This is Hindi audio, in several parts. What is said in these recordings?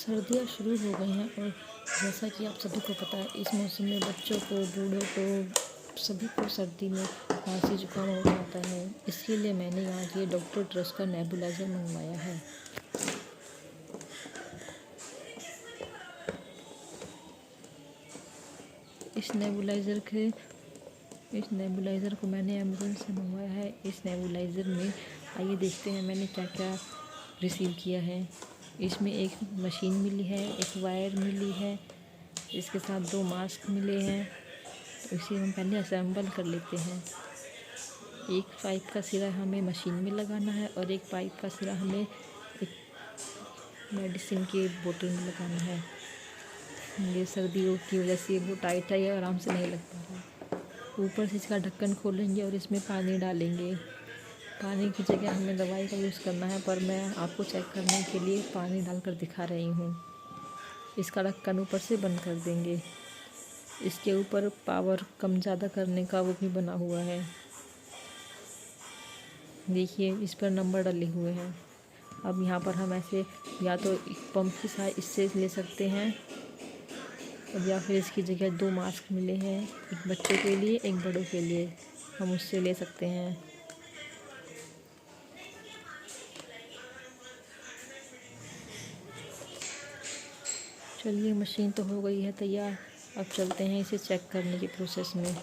सर्दियाँ शुरू हो गई हैं और जैसा कि आप सभी को पता है इस मौसम में बच्चों को, बूढ़ों को, सभी को सर्दी में खांसी जुकाम हो जाता है। इसके लिए मैंने यहाँ के डॉक्टर ट्रस्ट का नेबुलाइज़र मंगवाया है। इस नेबुलाइज़र को मैंने अमेज़न से मंगवाया है। इस नेबुलाइज़र में आइए देखते हैं मैंने क्या क्या रिसीव किया है। इसमें एक मशीन मिली है, एक वायर मिली है, इसके साथ 2 मास्क मिले हैं। तो इसे हम पहले असेंबल कर लेते हैं। एक पाइप का सिरा हमें मशीन में लगाना है और एक पाइप का सिरा हमें एक मेडिसिन के बोतल में लगाना है। ये सर्दियों की वजह से वो टाइट है, ये आराम से नहीं लग पा रहा। ऊपर से इसका ढक्कन खोलेंगे और इसमें पानी डालेंगे। पानी की जगह हमें दवाई का यूज़ करना है, पर मैं आपको चेक करने के लिए पानी डालकर दिखा रही हूँ। इसका ढक्कन ऊपर से बंद कर देंगे। इसके ऊपर पावर कम ज़्यादा करने का वो भी बना हुआ है। देखिए इस पर नंबर डले हुए हैं। अब यहाँ पर हम ऐसे या तो पंप की सहायता इससे ले सकते हैं और या फिर इसकी जगह 2 मास्क मिले हैं, एक बच्चों के लिए एक बड़ों के लिए, हम उससे ले सकते हैं। चलिए मशीन तो हो गई है तैयार। अब चलते हैं इसे चेक करने की प्रोसेस में।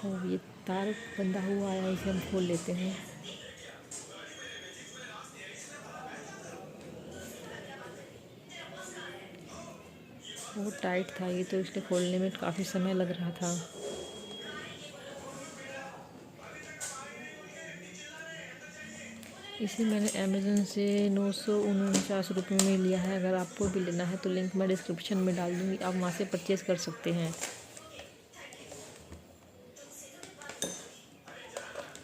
और ये तार बंधा हुआ है, इसे हम खोल लेते हैं। वो टाइट था ये, तो इसके खोलने में काफ़ी समय लग रहा था। इसे मैंने अमेज़न से 949 रुपये में लिया है। अगर आपको भी लेना है तो लिंक मैं डिस्क्रिप्शन में डाल दूँगी, आप वहाँ से परचेज़ कर सकते हैं।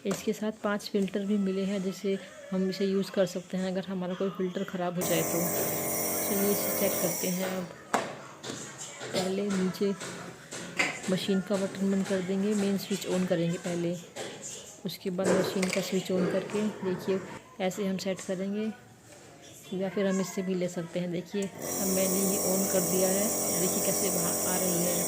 इसके साथ 5 फ़िल्टर भी मिले हैं, जिससे हम इसे यूज़ कर सकते हैं अगर हमारा कोई फ़िल्टर ख़राब हो जाए तो। चलिए इसे चेक करते हैं। अब पहले नीचे मशीन का बटन बंद कर देंगे, मेन स्विच ऑन करेंगे पहले। उसके बाद मशीन का स्विच ऑन करके देखिए ऐसे हम सेट करेंगे, या फिर हम इससे भी ले सकते हैं। देखिए अब मैंने ये ऑन कर दिया है, अब देखिए कैसे भाप आ रही है।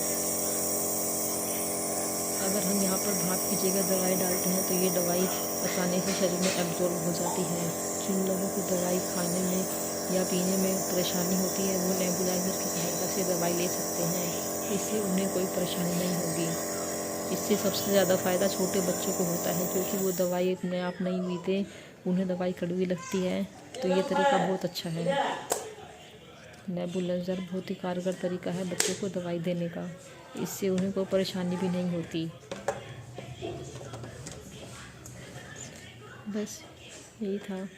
अगर हम यहाँ पर भाप की जगह दवाई डालते हैं तो ये दवाई आसानी से शरीर में एब्जॉर्ब हो जाती है। जिन लोगों को दवाई खाने में या पीने में परेशानी होती है वो नेबुलाइज़र की सहायता से दवाई ले सकते हैं। इससे उन्हें कोई परेशानी नहीं होगी। इससे सबसे ज़्यादा फ़ायदा छोटे बच्चों को होता है, क्योंकि वो दवाई अपने आप नहीं पीते, उन्हें दवाई कड़वी लगती है। तो ये तरीका बहुत अच्छा है। नेबुलाइज़र बहुत ही कारगर तरीका है बच्चों को दवाई देने का। इससे उन्हें कोई परेशानी भी नहीं होती। बस यही था।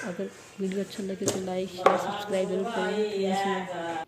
अगर वीडियो अच्छा लगे तो लाइक शेयर सब्सक्राइब जरूर करें।